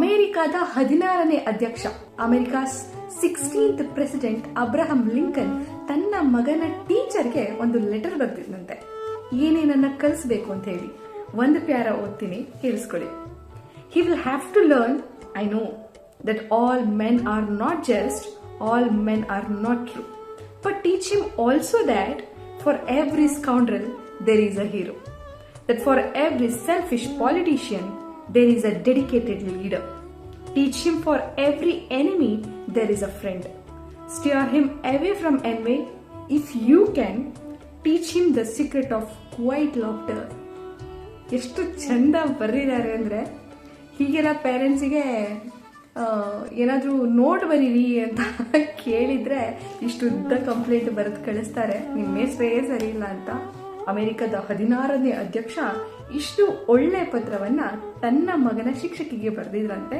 ಅಮೆರಿಕಾದ 16ನೇ ಅಧ್ಯಕ್ಷ, America's 16th president Abraham Lincoln ತನ್ನ ಮಗನ ಟೀಚರ್ಗೆ ಒಂದು ಲೆಟರ್ ಬರ್ತಿದ್ದಂತೆ. ಏನೇನನ್ನ ಕಲಿಸ್ಬೇಕು ಅಂತ ಹೇಳಿ ಒಂದು ಪ್ಯಾರ ಓದ್ತೀನಿ, ಕೇಳಿಸ್ಕೊಳ್ಳಿ. He will have to learn, I know, that all men are not just, all men are not true. But teach him also that for every scoundrel there is a hero. That for every selfish politician there is a dedicated leader. Teach him for every enemy there is a friend. Steer him away from envy if you can. Teach him the secret of quiet laughter. ಎಷ್ಟು ಚಂದ ಬರೆದಿದ್ದಾರೆ ಅಂದರೆ, ಹೀಗೆಲ್ಲ ಪೇರೆಂಟ್ಸಿಗೆ ಏನಾದರೂ note ಬರೀರಿ ಅಂತ ಕೇಳಿದರೆ ಇಷ್ಟು ಉದ್ದ ಕಂಪ್ಲೇಂಟ್ ಬರೆದು ಕಳಿಸ್ತಾರೆ, ನಿಮ್ಮ ಹೆಸರೇ ಸರಿ ಇಲ್ಲ ಅಂತ. ಅಮೆರಿಕದ 16ನೇ ಅಧ್ಯಕ್ಷ ಇಷ್ಟು ಒಳ್ಳೆ ಪತ್ರವನ್ನು ತನ್ನ ಮಗನ ಶಿಕ್ಷಕಿಗೆ ಬರೆದಿದ್ರಂತೆ.